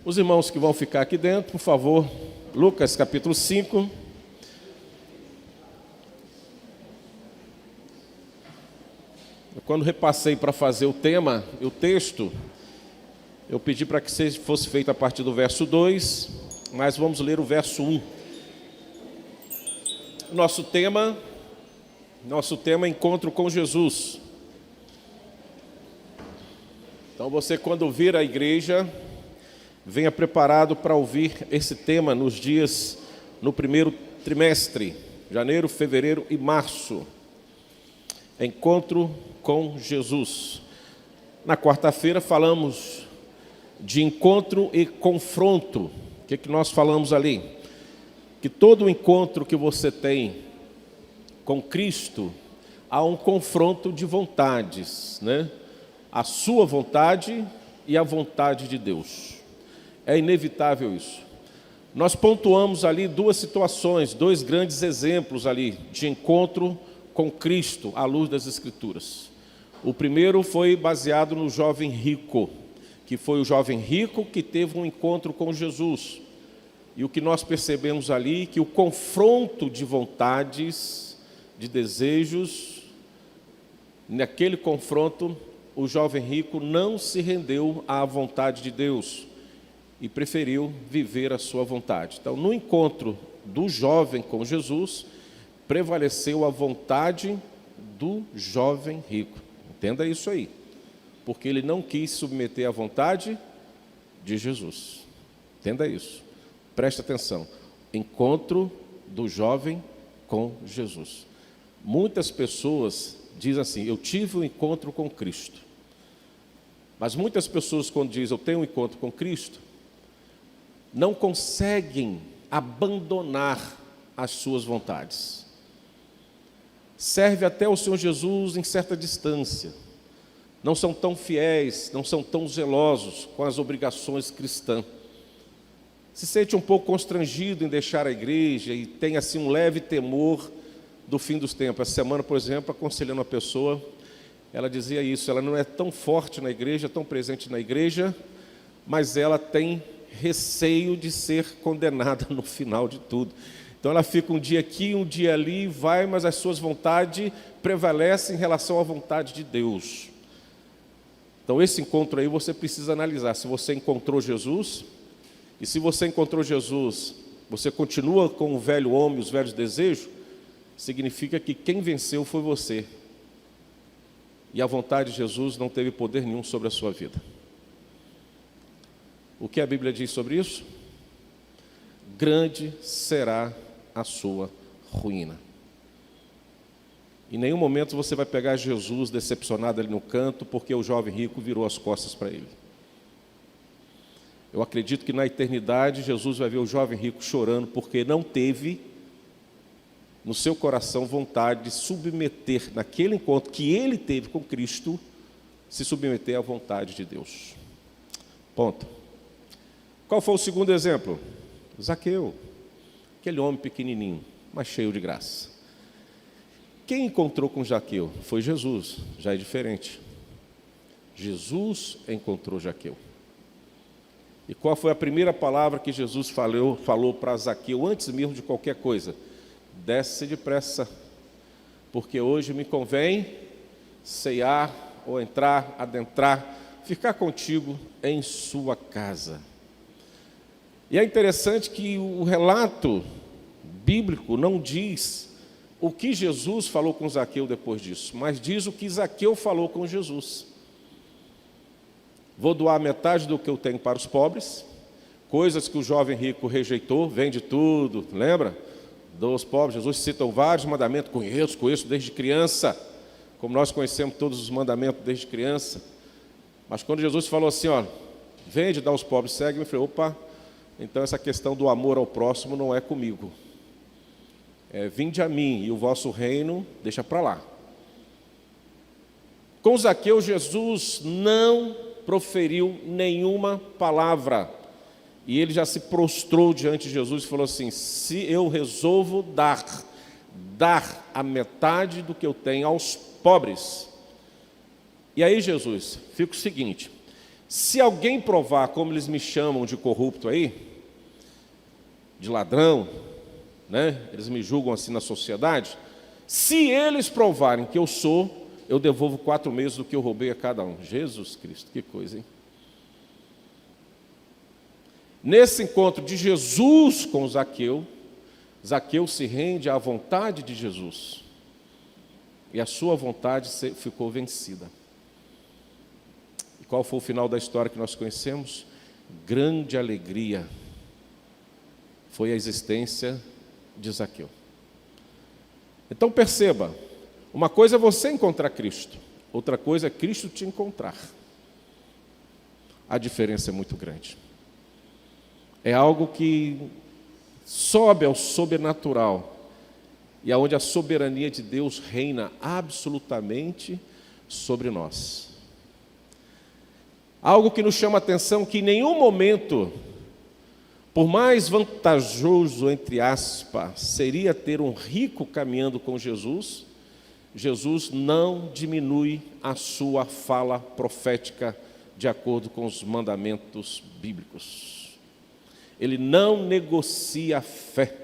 Os irmãos que vão ficar aqui dentro, por favor, Lucas capítulo 5. Quando repassei para fazer o tema e o texto, eu pedi para que fosse feito a partir do verso 2, mas vamos ler o verso 1. Nosso tema é encontro com Jesus. Então você, quando vir à igreja, venha preparado para ouvir esse tema no primeiro trimestre, janeiro, fevereiro e março. Encontro com Jesus. Na quarta-feira falamos de encontro e confronto. O que nós falamos ali? Que todo encontro que você tem com Cristo, há um confronto de vontades, né? A sua vontade e a vontade de Deus. É inevitável isso. Nós pontuamos ali duas situações, dois grandes exemplos ali de encontro com Cristo à luz das Escrituras. O primeiro foi baseado no jovem rico, que foi o jovem rico que teve um encontro com Jesus. E o que nós percebemos ali, que o confronto de vontades, de desejos, naquele confronto, o jovem rico não se rendeu à vontade de Deus e preferiu viver a sua vontade. Então, no encontro do jovem com Jesus, prevaleceu a vontade do jovem rico. Entenda isso aí, porque ele não quis submeter à vontade de Jesus. Entenda isso, preste atenção. Encontro do jovem com Jesus. Muitas pessoas dizem assim: eu tive um encontro com Cristo. Mas muitas pessoas, quando dizem eu tenho um encontro com Cristo, não conseguem abandonar as suas vontades. Serve até o Senhor Jesus em certa distância. Não são tão fiéis, não são tão zelosos com as obrigações cristãs. Se sente um pouco constrangido em deixar a igreja e tem assim um leve temor do fim dos tempos. Essa semana, por exemplo, aconselhando uma pessoa, ela dizia isso: ela não é tão forte na igreja, tão presente na igreja, mas ela tem receio de ser condenada no final de tudo. Então ela fica um dia aqui, um dia ali, vai, mas as suas vontades prevalecem em relação à vontade de Deus. Então esse encontro aí você precisa analisar. Se você encontrou Jesus, e se você encontrou Jesus, você continua com o velho homem, os velhos desejos, significa que quem venceu foi você. E a vontade de Jesus não teve poder nenhum sobre a sua vida. O que a Bíblia diz sobre isso? Grande será a sua ruína. Em nenhum momento você vai pegar Jesus decepcionado ali no canto, porque o jovem rico virou as costas para ele. Eu acredito que na eternidade Jesus vai ver o jovem rico chorando, porque não teve no seu coração vontade de submeter, naquele encontro que ele teve com Cristo, se submeter à vontade de Deus. Ponto. Qual foi o segundo exemplo? Zaqueu, aquele homem pequenininho, mas cheio de graça. Quem encontrou com Zaqueu? Foi Jesus, já é diferente. Jesus encontrou Zaqueu. E qual foi a primeira palavra que Jesus falou para Zaqueu, antes mesmo de qualquer coisa? Desce depressa, porque hoje me convém ceiar, ou entrar, adentrar, ficar contigo em sua casa. E é interessante que o relato bíblico não diz o que Jesus falou com Zaqueu depois disso, mas diz o que Zaqueu falou com Jesus. Vou doar metade do que eu tenho para os pobres, coisas que o jovem rico rejeitou, vende tudo, lembra? Dos pobres. Jesus cita vários mandamentos, conheço desde criança, como nós conhecemos todos os mandamentos desde criança. Mas quando Jesus falou assim, ó, vende, dá aos pobres, segue, eu falei, opa, então essa questão do amor ao próximo não é comigo. Vinde a mim e o vosso reino deixa para lá. Com Zaqueu, Jesus não proferiu nenhuma palavra. E ele já se prostrou diante de Jesus e falou assim: se eu resolvo dar a metade do que eu tenho aos pobres. E aí, Jesus, fica o seguinte: Se alguém provar, como eles me chamam de corrupto aí, de ladrão, né? Eles me julgam assim na sociedade. Se eles provarem que eu sou, eu devolvo 4 meses do que eu roubei a cada um. Jesus Cristo, que coisa, hein? Nesse encontro de Jesus com Zaqueu, Zaqueu se rende à vontade de Jesus. E a sua vontade ficou vencida. E qual foi o final da história que nós conhecemos? Grande alegria foi a existência de Zaqueu. Então perceba, uma coisa é você encontrar Cristo, outra coisa é Cristo te encontrar. A diferença é muito grande. É algo que sobe ao sobrenatural, e aonde a soberania de Deus reina absolutamente sobre nós. Algo que nos chama a atenção, que em nenhum momento, por mais vantajoso, entre aspas, seria ter um rico caminhando com Jesus, Jesus não diminui a sua fala profética de acordo com os mandamentos bíblicos. Ele não negocia a fé.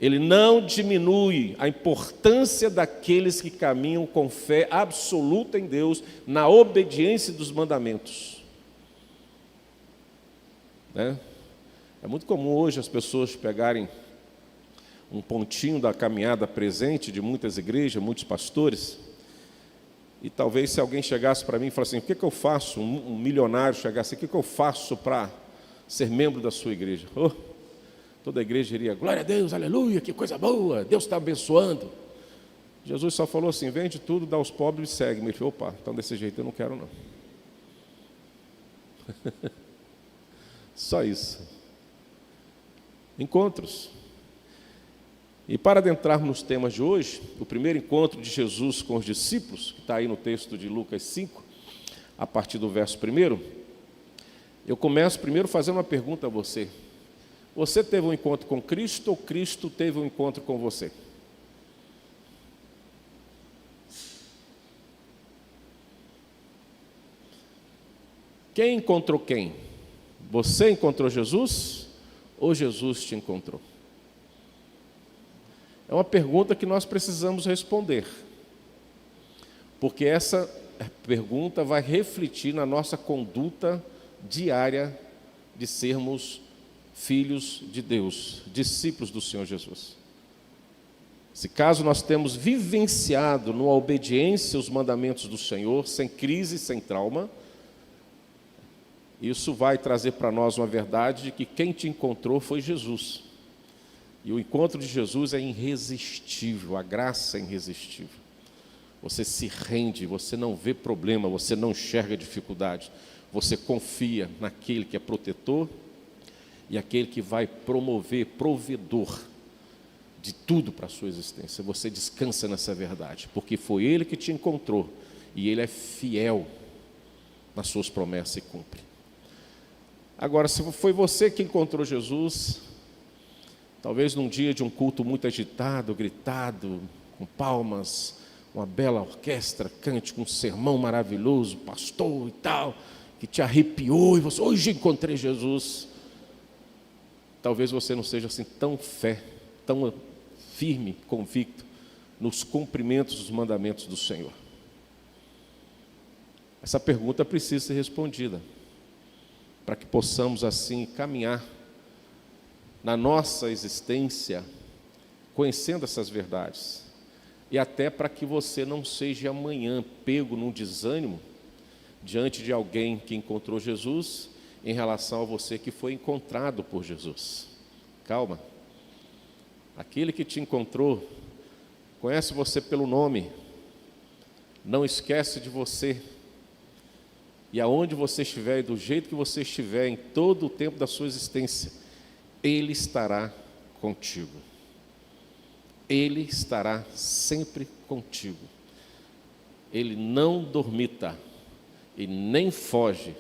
Ele não diminui a importância daqueles que caminham com fé absoluta em Deus, na obediência dos mandamentos. Né? É muito comum hoje as pessoas pegarem um pontinho da caminhada presente de muitas igrejas, muitos pastores, e talvez se alguém chegasse para mim e falasse assim: o que eu faço? Um milionário chegasse assim: o que eu faço para ser membro da sua igreja? Oh, toda a igreja diria: glória a Deus, aleluia, que coisa boa, Deus está abençoando. Jesus só falou assim: vende tudo, dá aos pobres e segue-me. Ele falou: opa, então desse jeito eu não quero não. Só isso. Encontros. E para adentrarmos nos temas de hoje, o primeiro encontro de Jesus com os discípulos, que está aí no texto de Lucas 5, a partir do verso 1, eu começo primeiro fazendo uma pergunta a você. Você teve um encontro com Cristo ou Cristo teve um encontro com você? Quem encontrou quem? Você encontrou Jesus ou Jesus te encontrou? É uma pergunta que nós precisamos responder, porque essa pergunta vai refletir na nossa conduta diária de sermos filhos de Deus, discípulos do Senhor Jesus. Se caso nós temos vivenciado numa obediência aos mandamentos do Senhor, sem crise, sem trauma, isso vai trazer para nós uma verdade de que quem te encontrou foi Jesus. E o encontro de Jesus é irresistível, a graça é irresistível. Você se rende, você não vê problema, você não enxerga dificuldade. Você confia naquele que é protetor e aquele que vai promover, provedor de tudo para a sua existência. Você descansa nessa verdade, porque foi Ele que te encontrou e Ele é fiel nas suas promessas e cumpre. Agora, se foi você que encontrou Jesus, talvez num dia de um culto muito agitado, gritado, com palmas, uma bela orquestra, cântico, um sermão maravilhoso, pastor e tal, que te arrepiou, e você: hoje encontrei Jesus. Talvez você não seja assim tão firme, convicto nos cumprimentos dos mandamentos do Senhor. Essa pergunta precisa ser respondida, para que possamos assim caminhar na nossa existência, conhecendo essas verdades, e até para que você não seja amanhã pego num desânimo diante de alguém que encontrou Jesus em relação a você que foi encontrado por Jesus. Calma. Aquele que te encontrou conhece você pelo nome, não esquece de você, e aonde você estiver e do jeito que você estiver em todo o tempo da sua existência, Ele estará contigo. Ele estará sempre contigo. Ele não dormita e nem foge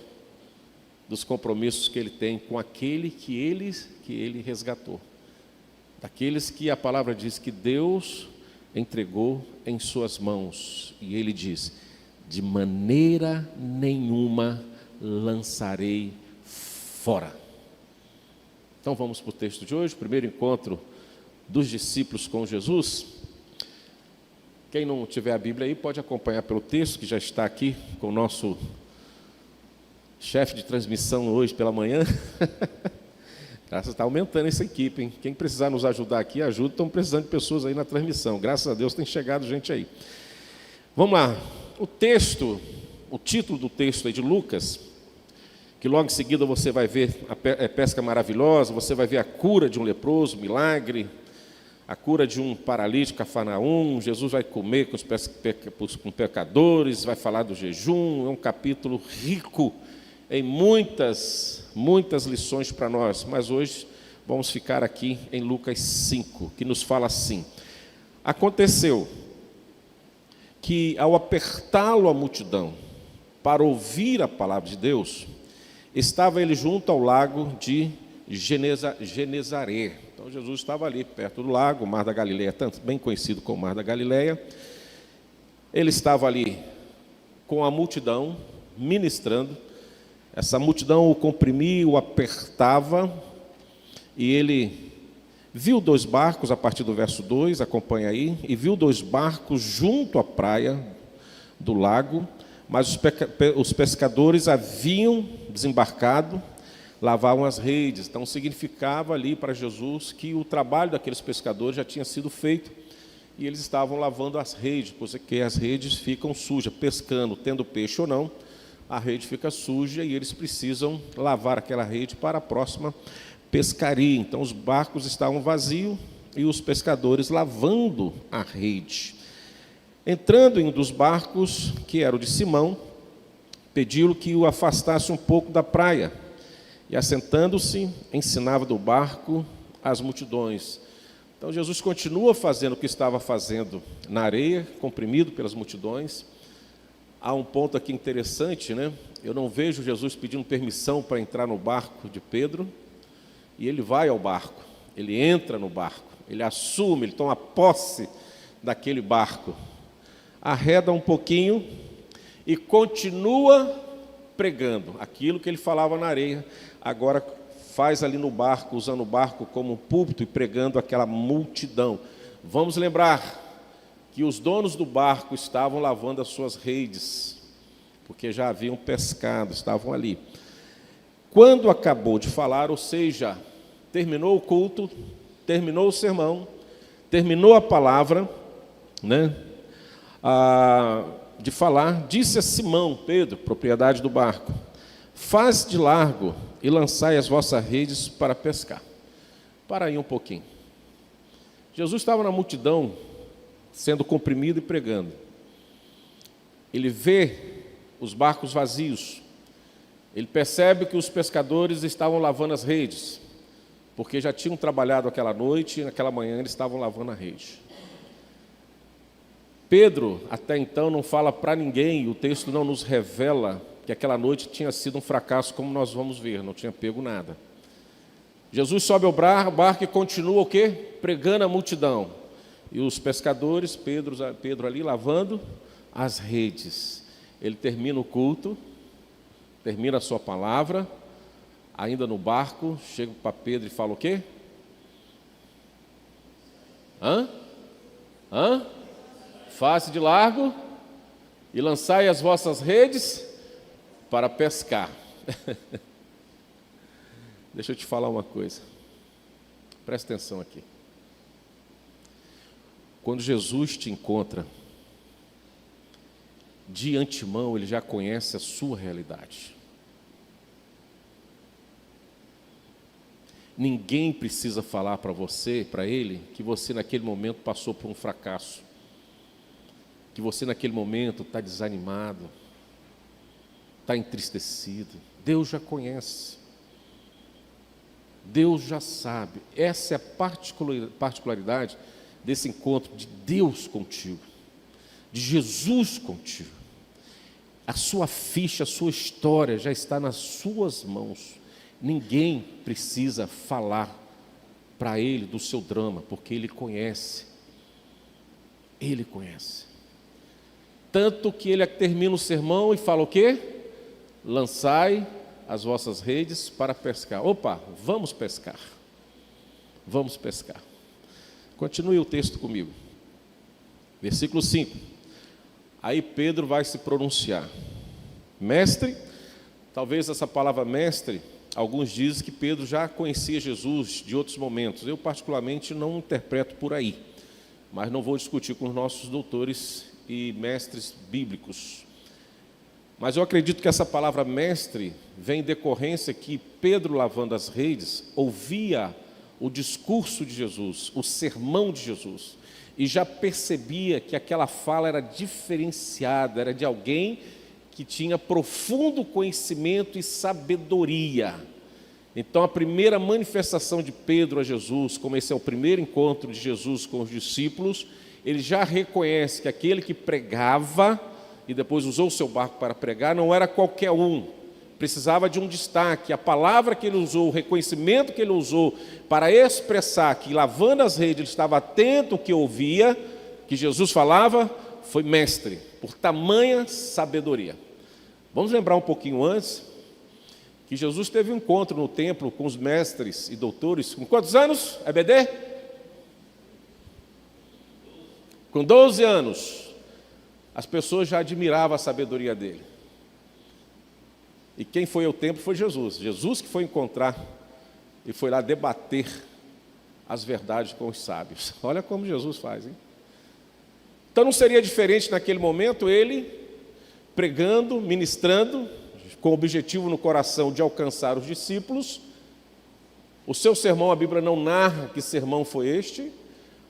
dos compromissos que Ele tem com aquele que Ele resgatou. Daqueles que a palavra diz que Deus entregou em suas mãos. E Ele diz: de maneira nenhuma lançarei fora. Então vamos para o texto de hoje, o primeiro encontro dos discípulos com Jesus. Quem não tiver a Bíblia aí pode acompanhar pelo texto que já está aqui com o nosso chefe de transmissão hoje pela manhã. Graças a Deus, está aumentando essa equipe, hein? Quem precisar nos ajudar aqui, ajuda. Estão precisando de pessoas aí na transmissão. Graças a Deus tem chegado gente aí. Vamos lá. O título do texto aí de Lucas, que logo em seguida você vai ver a pesca maravilhosa, você vai ver a cura de um leproso, milagre, a cura de um paralítico, Cafarnaum. Jesus vai comer com pecadores, vai falar do jejum. É um capítulo rico em muitas lições para nós, mas hoje vamos ficar aqui em Lucas 5, que nos fala assim: aconteceu que, ao apertá-lo a multidão para ouvir a palavra de Deus, estava ele junto ao lago de Genezaré. Então Jesus estava ali perto do lago, o Mar da Galileia, tanto bem conhecido como Mar da Galileia. Ele estava ali com a multidão, ministrando. Essa multidão o comprimia, o apertava, e ele viu 2 barcos, a partir do verso 2, acompanha aí, e viu 2 barcos junto à praia do lago, mas os pescadores haviam desembarcado, lavavam as redes. Então significava ali para Jesus que o trabalho daqueles pescadores já tinha sido feito, e eles estavam lavando as redes, porque as redes ficam sujas, pescando, tendo peixe ou não, a rede fica suja e eles precisam lavar aquela rede para a próxima pescaria. Então os barcos estavam vazios e os pescadores lavando a rede. Entrando em um dos barcos, que era o de Simão, pediu-lhe que o afastasse um pouco da praia, e assentando-se, ensinava do barco as multidões. Então Jesus continua fazendo o que estava fazendo na areia, comprimido pelas multidões. Há um ponto aqui interessante, né? Eu não vejo Jesus pedindo permissão para entrar no barco de Pedro, e ele vai ao barco, ele entra no barco, ele assume, ele toma posse daquele barco, arreda um pouquinho e continua pregando aquilo que ele falava na areia. Agora faz ali no barco, usando o barco como um púlpito e pregando aquela multidão. Vamos lembrar que os donos do barco estavam lavando as suas redes, porque já haviam pescado, estavam ali. Quando acabou de falar, ou seja, terminou o culto, terminou o sermão, terminou a palavra, né, de falar, disse a Simão, Pedro, propriedade do barco: faz de largo e lançai as vossas redes para pescar. Para aí um pouquinho. Jesus estava na multidão, sendo comprimido e pregando. Ele vê os barcos vazios. Ele percebe que os pescadores estavam lavando as redes, porque já tinham trabalhado aquela noite e naquela manhã eles estavam lavando a rede. Pedro, até então, não fala para ninguém, o texto não nos revela que aquela noite tinha sido um fracasso, como nós vamos ver, não tinha pego nada. Jesus sobe ao barco e continua o quê? Pregando a multidão. E os pescadores, Pedro ali lavando as redes. Ele termina o culto, termina a sua palavra, ainda no barco, chega para Pedro e fala o quê? Face de largo e lançai as vossas redes para pescar. Deixa eu te falar uma coisa. Presta atenção aqui. Quando Jesus te encontra, de antemão ele já conhece a sua realidade. Ninguém precisa falar para você, para ele, que você naquele momento passou por um fracasso, que você naquele momento está desanimado, está entristecido. Deus já conhece, Deus já sabe. Essa é a particularidade desse encontro de Deus contigo, de Jesus contigo. A sua ficha, a sua história já está nas suas mãos. Ninguém precisa falar para ele do seu drama, porque ele conhece. Ele conhece. Tanto que ele termina o sermão e fala o quê? Lançai as vossas redes para pescar. Opa, vamos pescar. Vamos pescar. Continue o texto comigo. Versículo 5. Aí Pedro vai se pronunciar. Mestre, talvez essa palavra mestre, alguns dizem que Pedro já conhecia Jesus de outros momentos. Eu particularmente não interpreto por aí, mas não vou discutir com os nossos doutores e mestres bíblicos. Mas eu acredito que essa palavra mestre vem em decorrência que Pedro, lavando as redes, ouvia o discurso de Jesus, o sermão de Jesus, e já percebia que aquela fala era diferenciada, era de alguém que tinha profundo conhecimento e sabedoria. Então, a primeira manifestação de Pedro a Jesus, como esse é o primeiro encontro de Jesus com os discípulos, ele já reconhece que aquele que pregava, e depois usou o seu barco para pregar, não era qualquer um, precisava de um destaque. A palavra que ele usou, o reconhecimento que ele usou para expressar que, lavando as redes, ele estava atento ao que ouvia, que Jesus falava, foi mestre, por tamanha sabedoria. Vamos lembrar um pouquinho antes, que Jesus teve um encontro no templo com os mestres e doutores, com quantos anos, EBD? Com 12 anos. As pessoas já admiravam a sabedoria dele. E quem foi ao templo foi Jesus. Jesus que foi encontrar e foi lá debater as verdades com os sábios. Olha como Jesus faz, hein? Então não seria diferente naquele momento ele pregando, ministrando, com o objetivo no coração de alcançar os discípulos. O seu sermão, a Bíblia não narra que sermão foi este,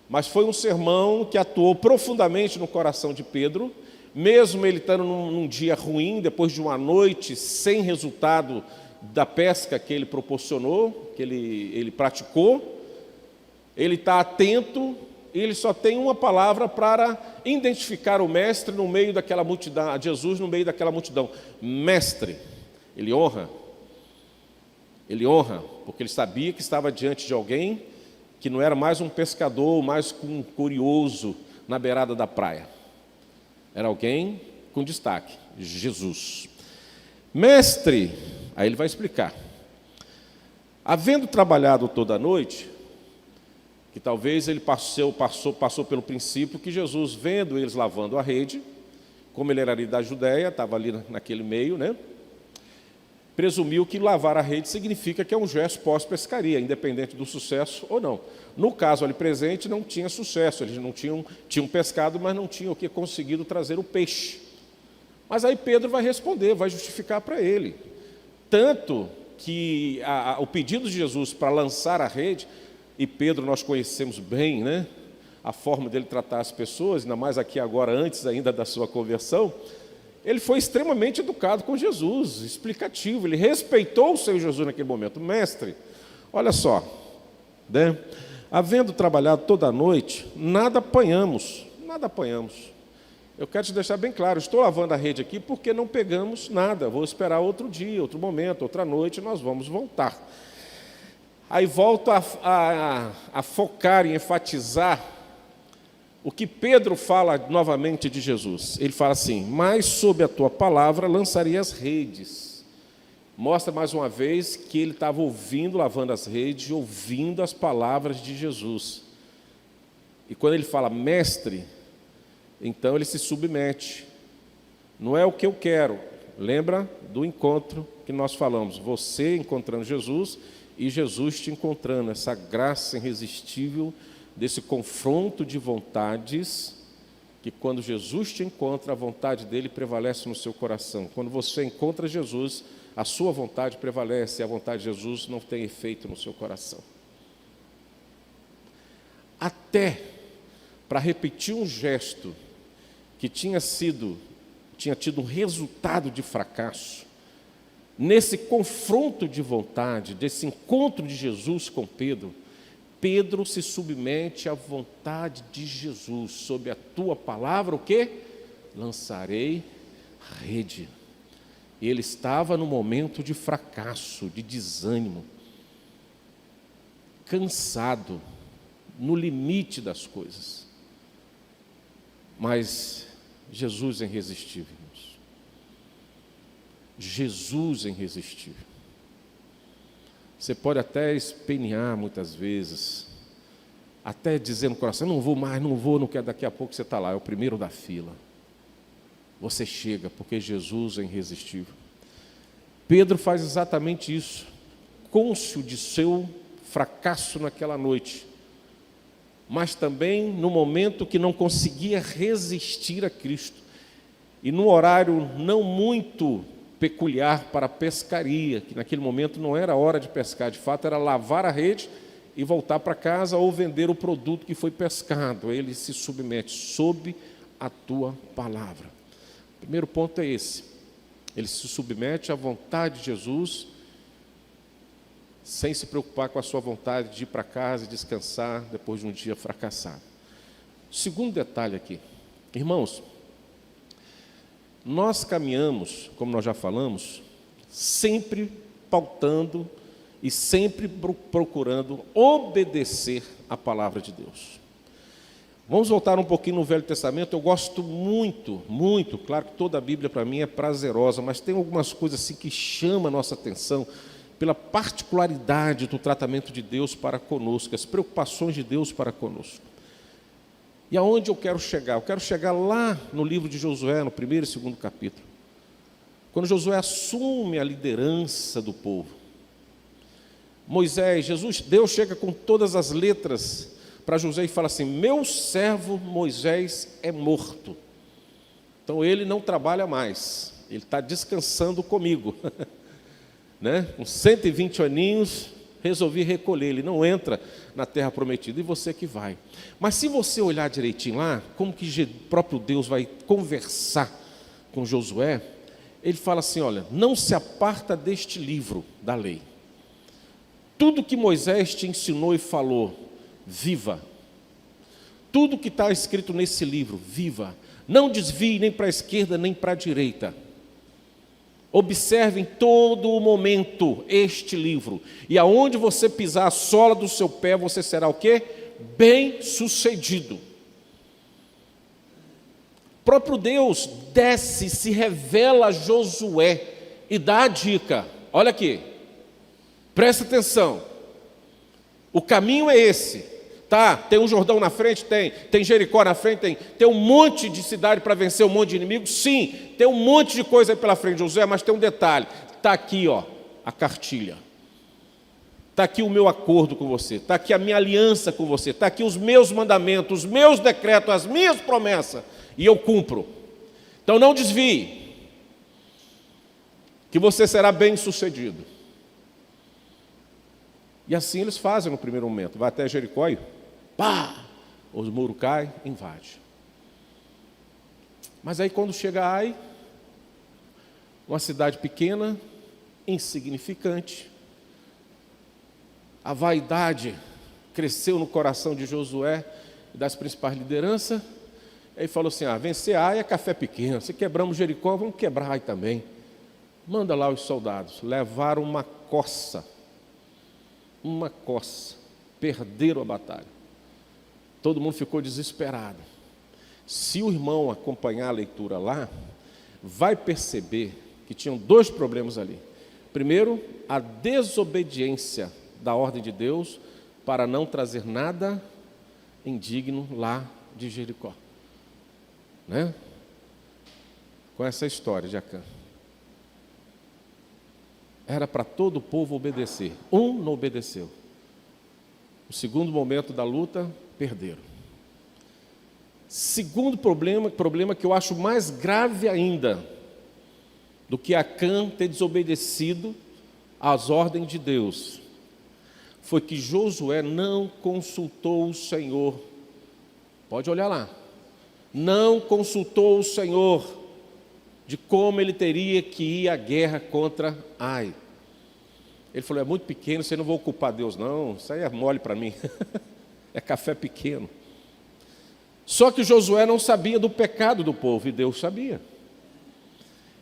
mas foi um sermão que atuou profundamente no coração de Pedro, mesmo ele estando num dia ruim, depois de uma noite sem resultado da pesca que ele proporcionou, que ele praticou, ele está atento, e ele só tem uma palavra para identificar o mestre no meio daquela multidão, Jesus no meio daquela multidão. Mestre, ele honra, porque ele sabia que estava diante de alguém que não era mais um pescador, mais um curioso na beirada da praia. Era alguém com destaque, Jesus. Mestre, aí ele vai explicar. Havendo trabalhado toda a noite, que talvez ele passou pelo princípio que Jesus, vendo eles lavando a rede, como ele era ali da Judéia, estava ali naquele meio, né? Presumiu que lavar a rede significa que é um gesto pós-pescaria, independente do sucesso ou não. No caso ali presente, não tinha sucesso, eles não tinham pescado, mas não tinham conseguido trazer o peixe. Mas aí Pedro vai responder, vai justificar para ele. Tanto que o pedido de Jesus para lançar a rede, e Pedro nós conhecemos bem, né? A forma dele tratar as pessoas, ainda mais aqui agora, antes ainda da sua conversão, ele foi extremamente educado com Jesus, explicativo, ele respeitou o seu Jesus naquele momento. Mestre, olha só, né? Havendo trabalhado toda a noite, nada apanhamos. Eu quero te deixar bem claro, estou lavando a rede aqui porque não pegamos nada, vou esperar outro dia, outro momento, outra noite, nós vamos voltar. Aí volto a focar e enfatizar o que Pedro fala novamente de Jesus. Ele fala assim, mas sob a tua palavra lançarei as redes. Mostra mais uma vez que ele estava ouvindo, lavando as redes, ouvindo as palavras de Jesus. E quando ele fala mestre, então ele se submete. Não é o que eu quero. Lembra do encontro que nós falamos, você encontrando Jesus e Jesus te encontrando, essa graça irresistível desse confronto de vontades, que quando Jesus te encontra, a vontade dele prevalece no seu coração. Quando você encontra Jesus, a sua vontade prevalece, e a vontade de Jesus não tem efeito no seu coração. Até para repetir um gesto que tinha tido um resultado de fracasso, nesse confronto de vontade, desse encontro de Jesus com Pedro, Pedro se submete à vontade de Jesus. Sob a tua palavra, o quê? Lançarei a rede. E ele estava no momento de fracasso, de desânimo, cansado, no limite das coisas. Mas Jesus é irresistível, irmãos. Jesus é irresistível. Você pode até espernear muitas vezes, até dizer no coração, não vou mais, não quero, daqui a pouco você está lá, é o primeiro da fila. Você chega, porque Jesus é irresistível. Pedro faz exatamente isso, cônscio de seu fracasso naquela noite, mas também no momento que não conseguia resistir a Cristo, e num horário não muito peculiar para a pescaria, que naquele momento não era hora de pescar, de fato era lavar a rede e voltar para casa ou vender o produto que foi pescado. Ele se submete sob a tua palavra. O primeiro ponto é esse, ele se submete à vontade de Jesus, sem se preocupar com a sua vontade de ir para casa e descansar depois de um dia fracassado. Segundo detalhe aqui, irmãos, nós caminhamos, como nós já falamos, sempre pautando e sempre procurando obedecer à palavra de Deus. Vamos voltar um pouquinho no Velho Testamento. Eu gosto muito, muito, claro que toda a Bíblia para mim é prazerosa, mas tem algumas coisas assim que chamam a nossa atenção pela particularidade do tratamento de Deus para conosco, as preocupações de Deus para conosco. E aonde eu quero chegar? Eu quero chegar lá no livro de Josué, no primeiro e segundo capítulo, quando Josué assume a liderança do povo. Deus chega com todas as letras para José e fala assim: meu servo Moisés é morto. Então ele não trabalha mais, ele está descansando comigo. Né? Com 120 aninhos, resolvi recolher, ele não entra na terra prometida, e você que vai. Mas se você olhar direitinho lá, como que o próprio Deus vai conversar com Josué, ele fala assim: olha, não se aparta deste livro da lei. Tudo que Moisés te ensinou e falou, viva. Tudo que está escrito nesse livro, viva. Não desvie nem para a esquerda nem para a direita. Observe em todo o momento este livro, e aonde você pisar a sola do seu pé, você será o quê? Bem-sucedido. O próprio Deus desce, se revela a Josué e dá a dica: olha aqui, presta atenção, o caminho é esse. Tá, tem um Jordão na frente? Tem Jericó na frente? Tem um monte de cidade para vencer um monte de inimigos? Sim, tem um monte de coisa aí pela frente, Josué, mas tem um detalhe, está aqui, ó, a cartilha, está aqui o meu acordo com você, está aqui a minha aliança com você, está aqui os meus mandamentos, os meus decretos, as minhas promessas, e eu cumpro. Então não desvie, que você será bem sucedido. E assim eles fazem no primeiro momento, vai até Jericó e pá, os muros caem, invade. Mas aí quando chega a Ai, uma cidade pequena, insignificante, a vaidade cresceu no coração de Josué e das principais lideranças, aí falou assim: vencer Ai é café pequeno, se quebramos Jericó, vamos quebrar Ai também. Manda lá os soldados, levaram uma coça, perderam a batalha. Todo mundo ficou desesperado. Se o irmão acompanhar a leitura lá, vai perceber que tinham dois problemas ali. Primeiro, a desobediência da ordem de Deus para não trazer nada indigno lá de Jericó, né? Com essa história de Acã. Era para todo o povo obedecer. Um não obedeceu. O segundo momento da luta, perderam. Segundo problema que eu acho mais grave ainda do que Acã ter desobedecido às ordens de Deus, foi que Josué não consultou o Senhor. Pode olhar lá. Não consultou o Senhor de como ele teria que ir à guerra contra Ai. Ele falou: é muito pequeno, você não vai ocupar Deus não, isso aí é mole para mim. É café pequeno. Só que Josué não sabia do pecado do povo, e Deus sabia.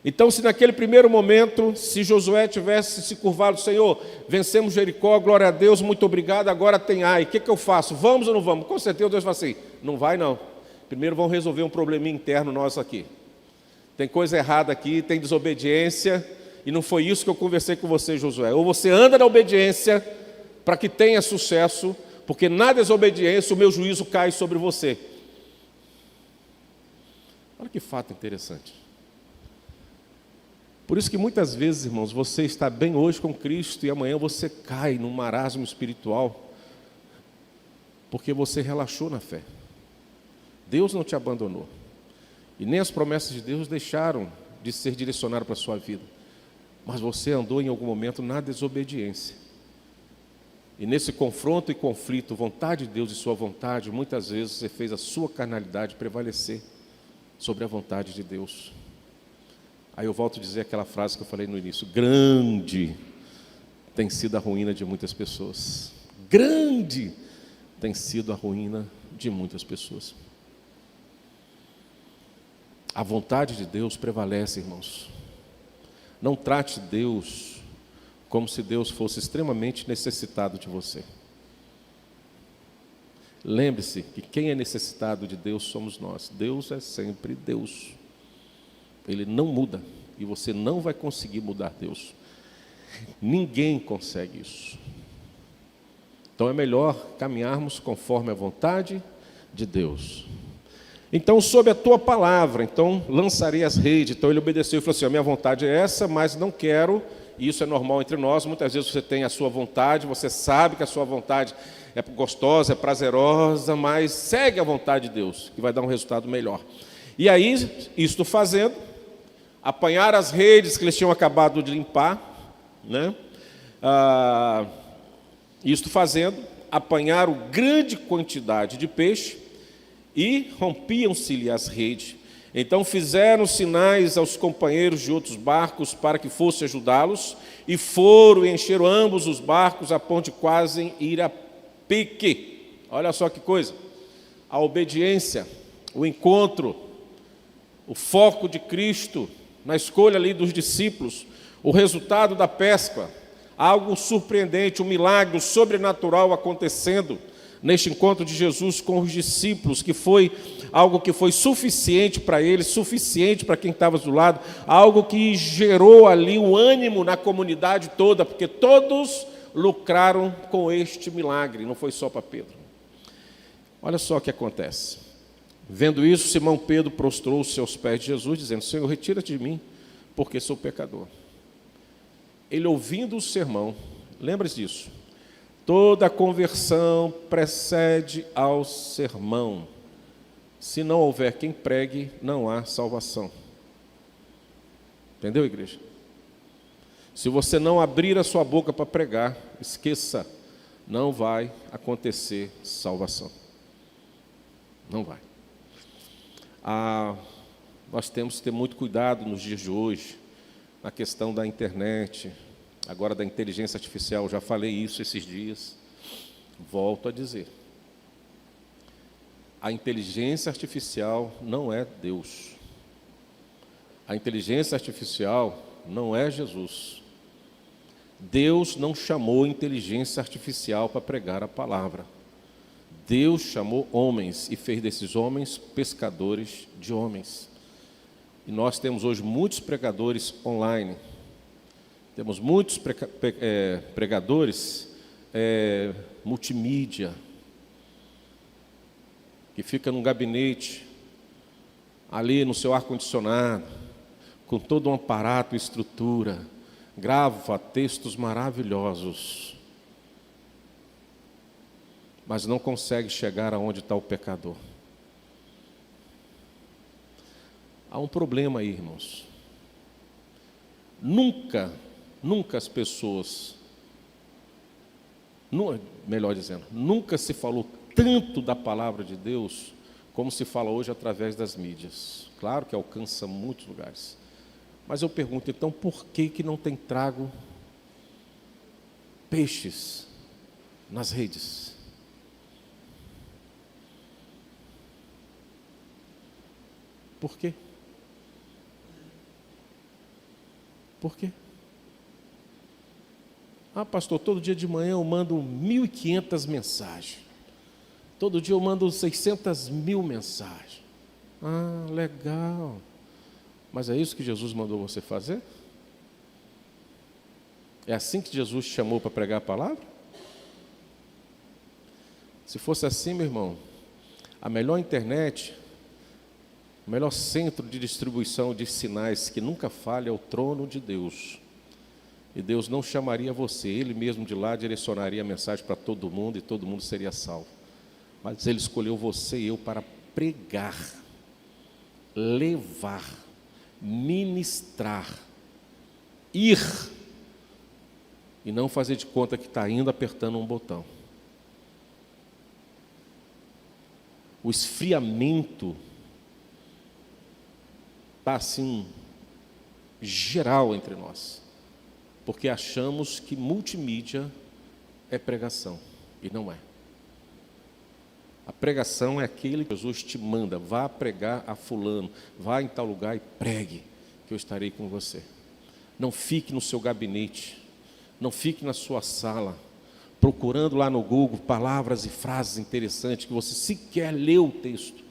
Então, se naquele primeiro momento, se Josué tivesse se curvado: Senhor, vencemos Jericó, glória a Deus, muito obrigado, agora tem Ai, o que eu faço? Vamos ou não vamos? Com certeza Deus fala assim: não vai não, Primeiro vamos resolver um probleminha interno nosso aqui. Tem coisa errada aqui, tem desobediência, e não foi isso que eu conversei com você, Josué. Ou você anda na obediência para que tenha sucesso, porque na desobediência o meu juízo cai sobre você. Olha que fato interessante. Por isso que muitas vezes, irmãos, você está bem hoje com Cristo e amanhã você cai num marasmo espiritual, porque você relaxou na fé. Deus não te abandonou. E nem as promessas de Deus deixaram de ser direcionadas para a sua vida. Mas você andou em algum momento na desobediência. E nesse confronto e conflito, vontade de Deus e sua vontade, muitas vezes você fez a sua carnalidade prevalecer sobre a vontade de Deus. Aí eu volto a dizer aquela frase que eu falei no início: grande tem sido a ruína de muitas pessoas. Grande tem sido a ruína de muitas pessoas. A vontade de Deus prevalece, irmãos. Não trate Deus como se Deus fosse extremamente necessitado de você. Lembre-se que quem é necessitado de Deus somos nós. Deus é sempre Deus. Ele não muda e você não vai conseguir mudar Deus. Ninguém consegue isso. Então é melhor caminharmos conforme a vontade de Deus. Então, sob a tua palavra, então lançarei as redes. Então ele obedeceu e falou assim: a minha vontade é essa, mas não quero. E isso é normal entre nós. Muitas vezes você tem a sua vontade, você sabe que a sua vontade é gostosa, é prazerosa, mas segue a vontade de Deus, que vai dar um resultado melhor. E aí, isto fazendo, apanhar as redes que eles tinham acabado de limpar, né? Isto fazendo, apanharam grande quantidade de peixe e rompiam-se-lhe as redes. Então fizeram sinais aos companheiros de outros barcos para que fossem ajudá-los, e foram e encheram ambos os barcos a ponto de quase ir a pique. Olha só que coisa, a obediência, o encontro, o foco de Cristo na escolha ali dos discípulos, o resultado da pesca, algo surpreendente, um milagre sobrenatural acontecendo neste encontro de Jesus com os discípulos, que foi algo que foi suficiente para eles, suficiente para quem estava do lado, algo que gerou ali um ânimo na comunidade toda, porque todos lucraram com este milagre, não foi só para Pedro. Olha só o que acontece. Vendo isso, Simão Pedro prostrou-se aos pés de Jesus, dizendo: Senhor, retira-te de mim, porque sou pecador. Ele, ouvindo o sermão, lembra-se disso, toda conversão precede ao sermão. Se não houver quem pregue, não há salvação. Entendeu, igreja? Se você não abrir a sua boca para pregar, esqueça, não vai acontecer salvação. Não vai. Nós temos que ter muito cuidado nos dias de hoje, na questão da internet, agora da inteligência artificial. Eu já falei isso esses dias, volto a dizer. A inteligência artificial não é Deus. A inteligência artificial não é Jesus. Deus não chamou inteligência artificial para pregar a palavra. Deus chamou homens e fez desses homens pescadores de homens. E nós temos hoje muitos pregadores online. Temos muitos pregadores multimídia, que fica num gabinete, ali no seu ar-condicionado, com todo um aparato e estrutura, grava textos maravilhosos, mas não consegue chegar aonde está o pecador. Há um problema aí, irmãos. Nunca as pessoas, melhor dizendo, nunca se falou tanto da palavra de Deus como se fala hoje através das mídias. Claro que alcança muitos lugares. Mas eu pergunto, então, por que não tem trago peixes nas redes? Por quê? Por quê? Pastor, todo dia de manhã eu mando 1.500 mensagens. Todo dia eu mando 600 mil mensagens. Ah, legal. Mas é isso que Jesus mandou você fazer? É assim que Jesus te chamou para pregar a palavra? Se fosse assim, meu irmão, a melhor internet, o melhor centro de distribuição de sinais que nunca falha é o trono de Deus. E Deus não chamaria você, Ele mesmo de lá direcionaria a mensagem para todo mundo e todo mundo seria salvo. Mas Ele escolheu você e eu para pregar, levar, ministrar, ir, e não fazer de conta que está indo apertando um botão. O esfriamento está assim, geral entre nós, porque achamos que multimídia é pregação, e não é. A pregação é aquele que Jesus te manda, vá pregar a fulano, vá em tal lugar e pregue, que eu estarei com você. Não fique no seu gabinete, não fique na sua sala, procurando lá no Google palavras e frases interessantes que você sequer leu o texto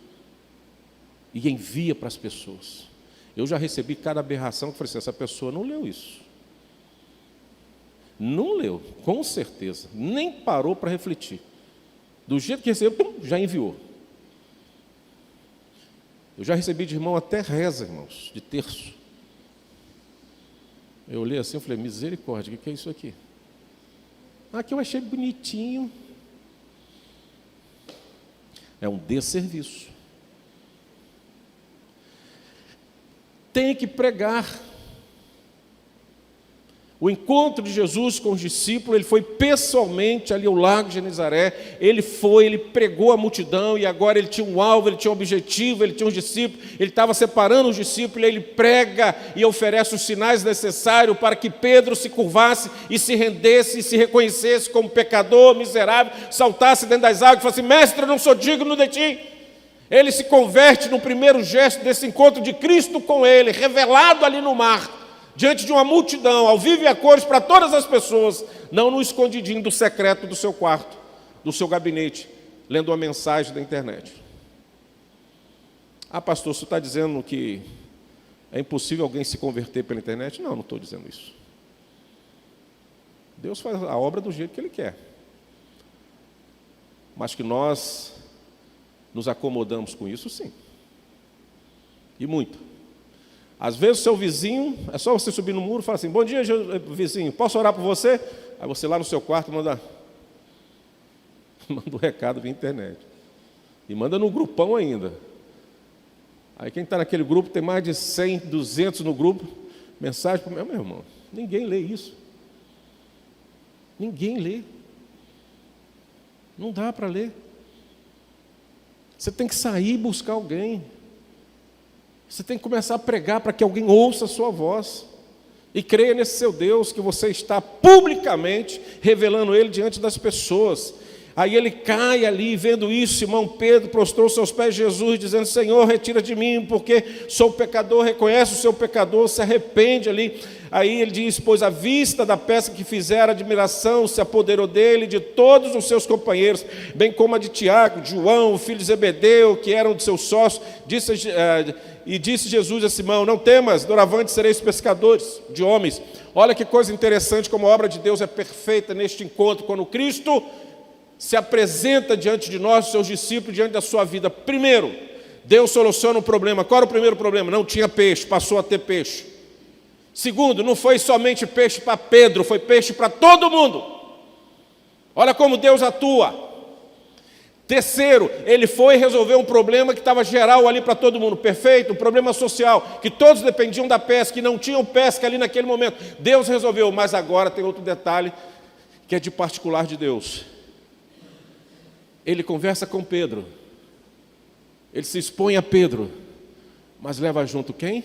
e envia para as pessoas. Eu já recebi cada aberração que eu falei assim, essa pessoa não leu isso. Não leu, com certeza, nem parou para refletir. Do jeito que recebeu, já enviou. Eu já recebi de irmão até reza, irmãos, de terço. Eu olhei assim e falei, misericórdia, o que é isso aqui? Ah, que eu achei bonitinho. É um desserviço. Tem que pregar. O encontro de Jesus com os discípulos, ele foi pessoalmente ali ao Lago de Genezaré, ele pregou a multidão, e agora ele tinha um alvo, ele tinha um objetivo, ele tinha os discípulos, ele estava separando os discípulos, ele prega e oferece os sinais necessários para que Pedro se curvasse e se rendesse e se reconhecesse como pecador, miserável, saltasse dentro das águas e falasse, mestre, eu não sou digno de ti. Ele se converte no primeiro gesto desse encontro de Cristo com ele, revelado ali no mar, diante de uma multidão, ao vivo e a cores, para todas as pessoas, não no escondidinho do secreto do seu quarto, do seu gabinete, lendo uma mensagem da internet. Ah, pastor, você está dizendo que é impossível alguém se converter pela internet? Não, não estou dizendo isso. Deus faz a obra do jeito que Ele quer. Mas que nós nos acomodamos com isso, sim. E muito. Às vezes o seu vizinho, é só você subir no muro e falar assim, bom dia, vizinho, posso orar por você? Aí você lá no seu quarto manda um recado via internet. E manda no grupão ainda. Aí quem está naquele grupo, tem mais de 100, 200 no grupo, mensagem para o meu irmão. Ninguém lê isso. Ninguém lê. Não dá para ler. Você tem que sair e buscar alguém. Você tem que começar a pregar para que alguém ouça a sua voz e creia nesse seu Deus que você está publicamente revelando Ele diante das pessoas. Aí ele cai ali, vendo isso, Simão Pedro prostrou seus pés a Jesus, dizendo, Senhor, retira de mim, porque sou pecador, reconhece o seu pecador, se arrepende ali. Aí ele diz, pois à vista da peça que fizera, admiração se apoderou dele e de todos os seus companheiros, bem como a de Tiago, de João, o filho de Zebedeu, que eram de seus sócios, disse Jesus a Simão, não temas, doravante sereis pescadores de homens. Olha que coisa interessante, como a obra de Deus é perfeita neste encontro, quando Cristo se apresenta diante de nós, seus discípulos, diante da sua vida. Primeiro, Deus soluciona um problema. Qual era o primeiro problema? Não tinha peixe, passou a ter peixe. Segundo, não foi somente peixe para Pedro, foi peixe para todo mundo. Olha como Deus atua. Terceiro, ele foi resolver um problema que estava geral ali para todo mundo. Perfeito? Um problema social, que todos dependiam da pesca, que não tinham pesca ali naquele momento. Deus resolveu, mas agora tem outro detalhe, que é de particular de Deus. Ele conversa com Pedro, ele se expõe a Pedro, mas leva junto quem?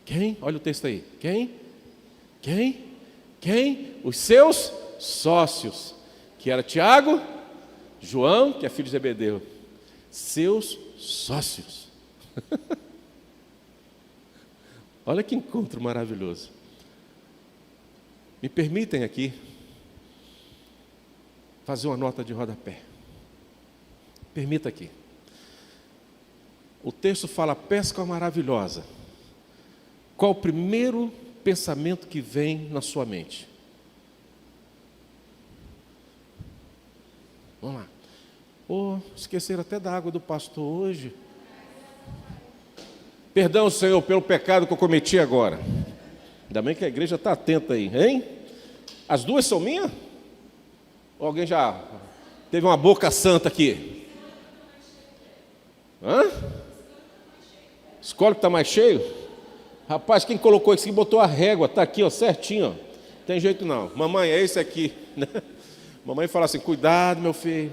Quem? Olha o texto aí. Quem? Quem? Quem? Os seus sócios, que era Tiago, João, que é filho de Zebedeu. Seus sócios. Olha que encontro maravilhoso. Me permitem aqui fazer uma nota de rodapé. permita aqui. O texto fala pesca maravilhosa. Qual o primeiro pensamento que vem na sua mente? Vamos lá. Esqueceram até da água do pastor hoje. Perdão, Senhor, pelo pecado que eu cometi agora. Ainda bem que a igreja está atenta aí, hein? As duas são minhas? Ou alguém já teve uma boca santa aqui? Hã? Escolhe que está mais cheio? Rapaz, quem colocou isso aqui botou a régua, está aqui, ó, certinho, ó. Tem jeito não. Mamãe, é esse aqui. Mamãe fala assim, cuidado, meu filho.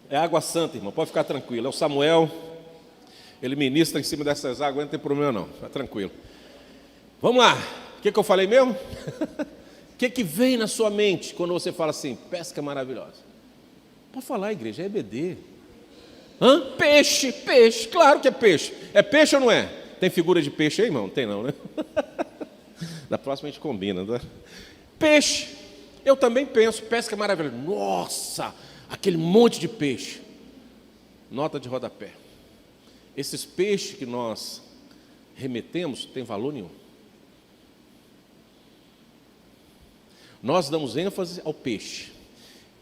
É água santa, irmão, pode ficar tranquilo. É o Samuel, ele ministra em cima dessas águas, não tem problema não, fica tranquilo. Vamos lá, o que eu falei mesmo? O que vem na sua mente quando você fala assim, pesca maravilhosa? Pode falar, igreja, é EBD. Hã? Peixe, claro que é peixe. É peixe ou não é? Tem figura de peixe aí, irmão? Não tem não, né? Da próxima a gente combina, né? Peixe, eu também penso, pesca maravilhosa. Nossa, aquele monte de peixe. Nota de rodapé. Esses peixes que nós remetemos, tem valor nenhum. Nós damos ênfase ao peixe.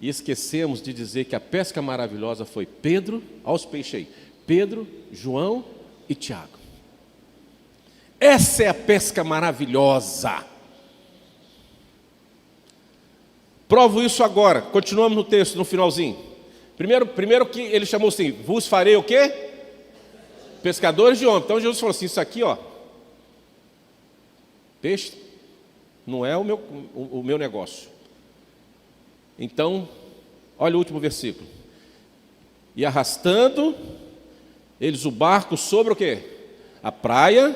E esquecemos de dizer que a pesca maravilhosa foi Pedro, olha os peixes aí, Pedro, João e Tiago. Essa é a pesca maravilhosa. Provo isso agora, continuamos no texto, no finalzinho. Primeiro que ele chamou assim, vos farei o quê? Pescadores de homens. Então Jesus falou assim, isso aqui, ó, peixe não é o meu negócio. Então, olha o último versículo. E arrastando eles o barco sobre o quê? A praia.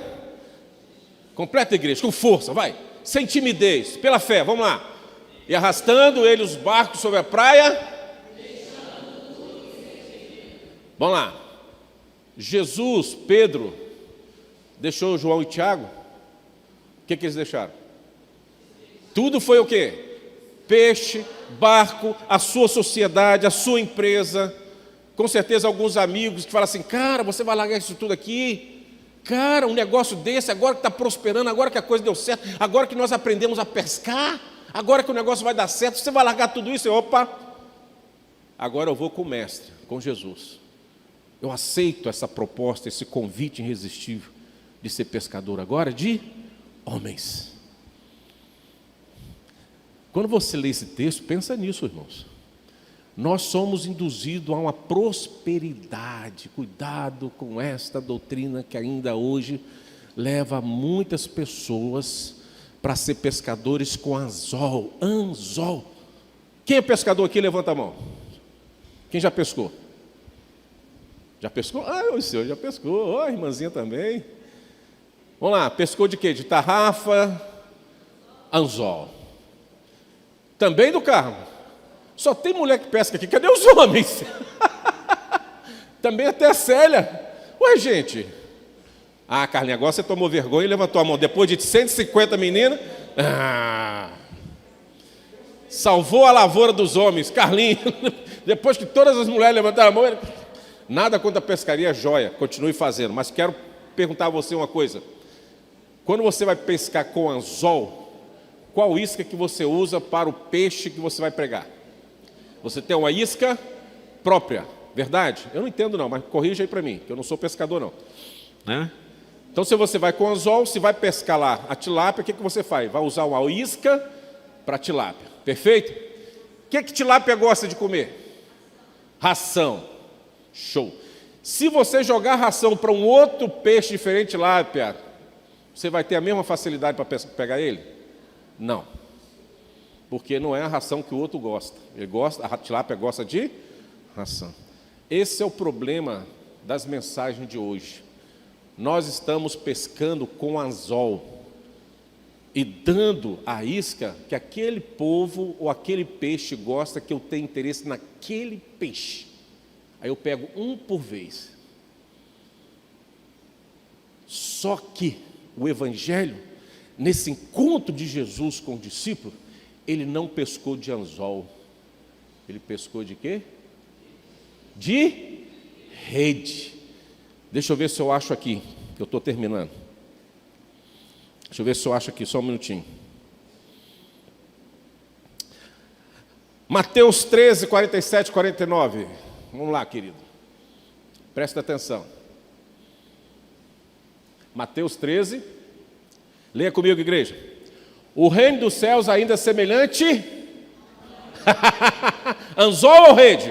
Completa a igreja, com força, vai. Sem timidez, pela fé, vamos lá. E arrastando eles os barcos sobre a praia. Vamos lá. Jesus, Pedro, deixou João e Tiago. O que eles deixaram? Tudo foi o quê? Peixe, barco, a sua sociedade, a sua empresa. Com certeza alguns amigos que falam assim, cara, você vai largar isso tudo aqui? Cara, um negócio desse, agora que está prosperando, agora que a coisa deu certo, agora que nós aprendemos a pescar, agora que o negócio vai dar certo, você vai largar tudo isso? Opa, agora eu vou com o mestre, com Jesus. Eu aceito essa proposta, esse convite irresistível de ser pescador agora de homens. Quando você lê esse texto, pensa nisso, irmãos. Nós somos induzidos a uma prosperidade. Cuidado com esta doutrina que ainda hoje leva muitas pessoas para ser pescadores com anzol. Anzol. Quem é pescador aqui? Levanta a mão. Quem já pescou? Já pescou? Ah, o senhor já pescou. Oh, a irmãzinha também. Vamos lá, pescou de quê? De tarrafa, anzol. Também do carro. Só tem mulher que pesca aqui. Cadê os homens? Também até a Célia. Ué, gente. Ah, Carlinhos, agora você tomou vergonha e levantou a mão. Depois de 150 meninas. Salvou a lavoura dos homens. Carlinhos. Depois que todas as mulheres levantaram a mão. Ele... Nada contra a pescaria, joia. Continue fazendo. Mas quero perguntar a você uma coisa. Quando você vai pescar com anzol, qual isca que você usa para o peixe que você vai pegar? Você tem uma isca própria, verdade? Eu não entendo não, mas corrija aí para mim, que eu não sou pescador não. Né? Então se você vai com anzol, se vai pescar lá a tilápia, o que você faz? Vai usar uma isca para tilápia, perfeito? O que tilápia gosta de comer? Ração, show. Se você jogar ração para um outro peixe diferente de tilápia, você vai ter a mesma facilidade para pegar ele? Não, porque não é a ração que o outro gosta. A tilápia gosta de ração. Esse é o problema das mensagens de hoje. Nós estamos pescando com anzol e dando a isca que aquele povo ou aquele peixe gosta, que eu tenho interesse naquele peixe. Aí eu pego um por vez. Só que o Evangelho, nesse encontro de Jesus com o discípulo, ele não pescou de anzol. Ele pescou de quê? de rede. Deixa eu ver se eu acho aqui, que eu estou terminando. Deixa eu ver se eu acho aqui, só um minutinho. Mateus 13, 47, 49. Vamos lá, querido. Presta atenção. Mateus 13. Leia comigo, igreja. O reino dos céus ainda é semelhante... Anzol ou rede?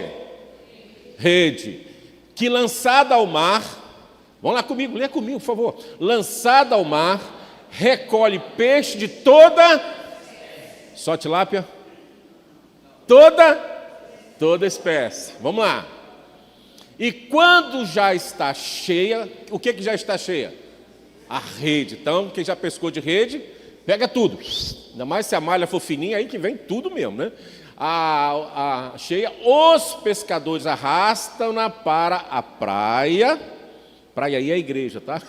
Rede. Que lançada ao mar... Vamos lá comigo, leia comigo, por favor. Lançada ao mar, recolhe peixe de toda... Só tilápia? Toda espécie. Vamos lá. E quando já está cheia, o que já está cheia? A rede. Então, quem já pescou de rede, pega tudo. Ainda mais se a malha for fininha, aí que vem tudo mesmo, né? A cheia, os pescadores arrastam-na para a praia. Praia aí é a igreja, tá?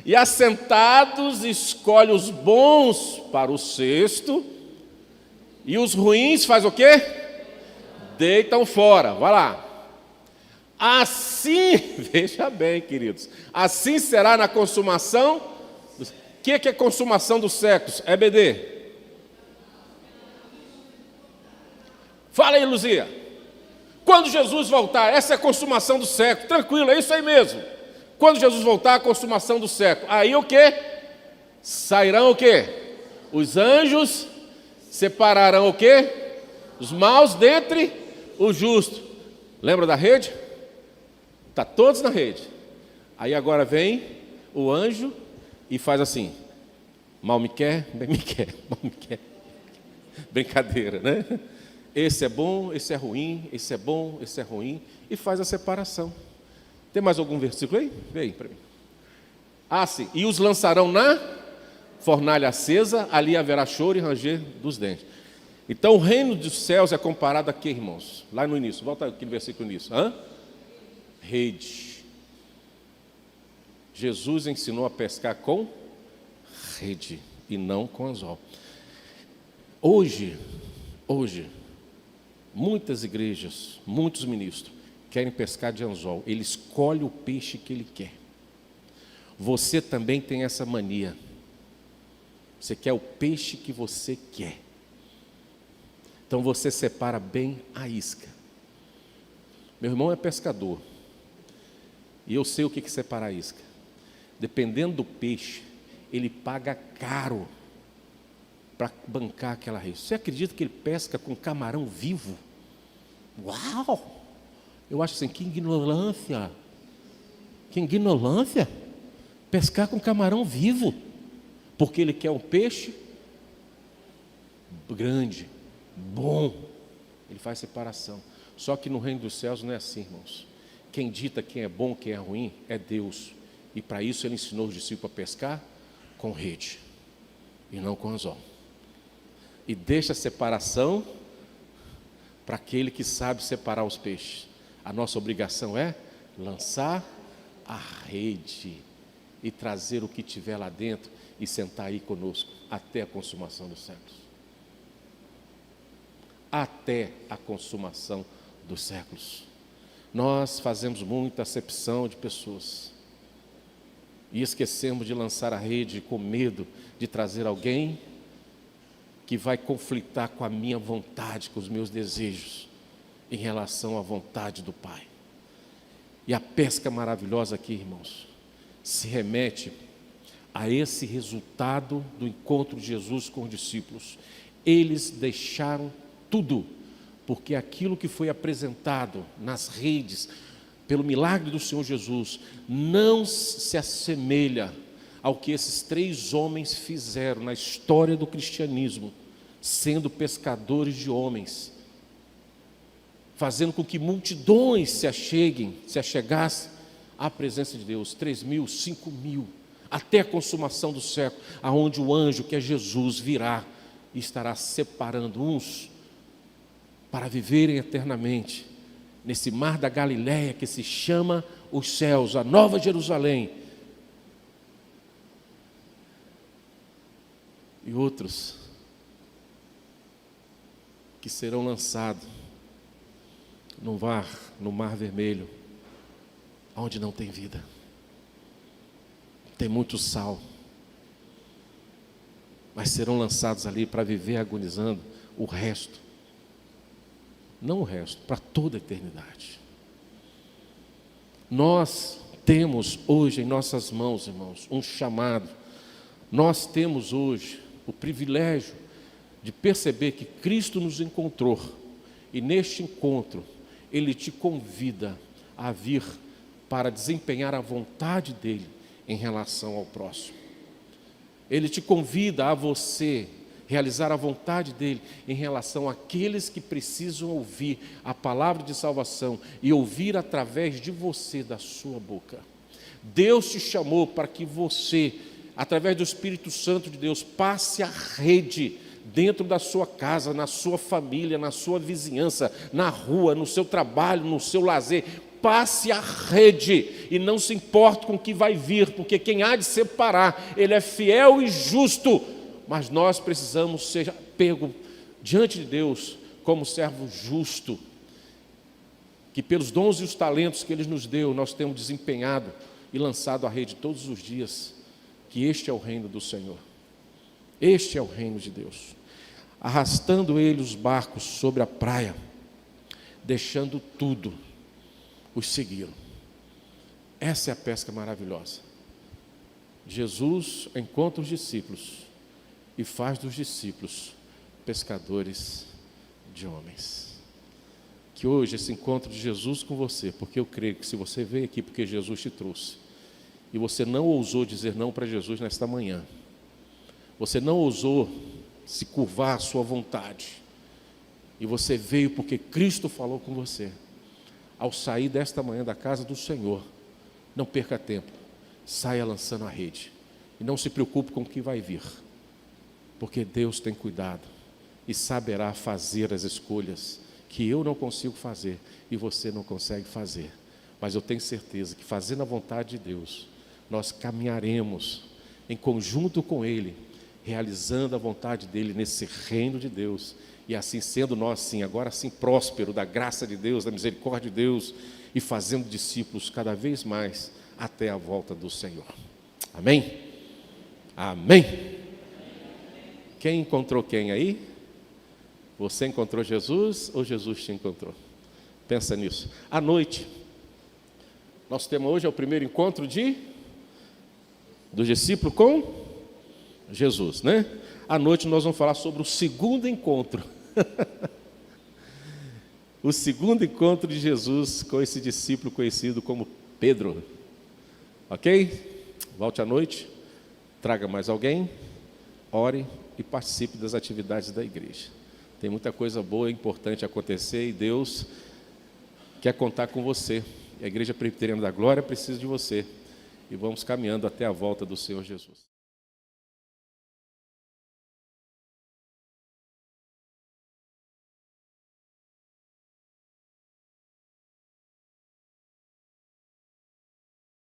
E assentados, escolhe os bons para o cesto. E os ruins faz o quê? Deitam fora. Vai lá. Assim, veja bem, queridos. Assim será na consumação. O que é consumação dos séculos? EBD. Fala aí, Luzia. Quando Jesus voltar, essa é a consumação do século. Tranquilo, é isso aí mesmo. Quando Jesus voltar, a consumação do século. Aí o quê? Sairão o quê? Os anjos separarão o quê? Os maus dentre os justos. Lembra da rede? Está todos na rede. Aí agora vem o anjo e faz assim: mal me quer, bem me quer, mal me quer. Brincadeira, né? Esse é bom, esse é ruim, esse é bom, esse é ruim. E faz a separação. Tem mais algum versículo aí? Vem aí para mim. Ah, sim. E os lançarão na fornalha acesa, ali haverá choro e ranger dos dentes. Então o reino dos céus é comparado a quê, irmãos? Lá no início, volta aquele versículo no início. Rede. Jesus ensinou a pescar com rede e não com anzol. Hoje, muitas igrejas, muitos ministros querem pescar de anzol. Ele escolhe o peixe que ele quer. Você também tem essa mania. Você quer o peixe que você quer. Então você separa bem a isca. Meu irmão é pescador. E eu sei o que é separar a isca. Dependendo do peixe, ele paga caro para bancar aquela rede. Você acredita que ele pesca com camarão vivo? Uau! Eu acho assim, que ignorância. Que ignorância. Pescar com camarão vivo. Porque ele quer um peixe grande, bom. Ele faz separação. Só que no reino dos céus não é assim, irmãos. Quem dita quem é bom, quem é ruim, é Deus. E para isso ele ensinou os discípulos a pescar com rede e não com anzol. E deixa a separação para aquele que sabe separar os peixes. A nossa obrigação é lançar a rede e trazer o que tiver lá dentro e sentar aí conosco até a consumação dos séculos. Até a consumação dos séculos. Nós fazemos muita acepção de pessoas e esquecemos de lançar a rede com medo de trazer alguém que vai conflitar com a minha vontade, com os meus desejos em relação à vontade do Pai. E a pesca maravilhosa aqui, irmãos, se remete a esse resultado do encontro de Jesus com os discípulos. Eles deixaram tudo, porque aquilo que foi apresentado nas redes, pelo milagre do Senhor Jesus, não se assemelha ao que esses 3 homens fizeram na história do cristianismo, sendo pescadores de homens, fazendo com que multidões se achegassem à presença de Deus. 3.000, 5.000, até a consumação do século, aonde o anjo, que é Jesus, virá e estará separando uns para viverem eternamente nesse mar da Galileia que se chama os céus, a Nova Jerusalém. E outros que serão lançados no mar vermelho, onde não tem vida. Tem muito sal, mas serão lançados ali para viver agonizando o resto. Não o resto, para toda a eternidade. Nós temos hoje em nossas mãos, irmãos, um chamado. Nós temos hoje o privilégio de perceber que Cristo nos encontrou. E neste encontro, Ele te convida a vir para desempenhar a vontade dEle em relação ao próximo. Ele te convida a você realizar a vontade dEle em relação àqueles que precisam ouvir a palavra de salvação e ouvir através de você, da sua boca. Deus te chamou para que você, através do Espírito Santo de Deus, passe a rede dentro da sua casa, na sua família, na sua vizinhança, na rua, no seu trabalho, no seu lazer. Passe a rede e não se importe com o que vai vir, porque quem há de separar, Ele é fiel e justo, mas nós precisamos ser pego diante de Deus como servo justo, que pelos dons e os talentos que Ele nos deu, nós temos desempenhado e lançado a rede todos os dias, que este é o reino do Senhor, este é o reino de Deus, arrastando Ele os barcos sobre a praia, deixando tudo, os seguiram. Essa é a pesca maravilhosa. Jesus encontra os discípulos e faz dos discípulos pescadores de homens. Que hoje esse encontro de Jesus com você, porque eu creio que se você veio aqui porque Jesus te trouxe, e você não ousou dizer não para Jesus nesta manhã, você não ousou se curvar à sua vontade, e você veio porque Cristo falou com você, ao sair desta manhã da casa do Senhor, não perca tempo, saia lançando a rede, e não se preocupe com o que vai vir, porque Deus tem cuidado, e saberá fazer as escolhas, que eu não consigo fazer, e você não consegue fazer, mas eu tenho certeza que fazendo a vontade de Deus, nós caminharemos em conjunto com Ele, realizando a vontade dEle nesse reino de Deus, e assim sendo nós, sim, agora sim próspero da graça de Deus, da misericórdia de Deus, e fazendo discípulos cada vez mais até a volta do Senhor. Amém? Amém? Quem encontrou quem aí? Você encontrou Jesus ou Jesus te encontrou? Pensa nisso. À noite, nosso tema hoje é o primeiro encontro do discípulo com Jesus, né? À noite nós vamos falar sobre o segundo encontro. O segundo encontro de Jesus com esse discípulo conhecido como Pedro. Ok? Volte à noite, traga mais alguém, ore e participe das atividades da igreja. Tem muita coisa boa e importante a acontecer e Deus quer contar com você. A Igreja Presbiteriana da Glória precisa de você. E vamos caminhando até a volta do Senhor Jesus.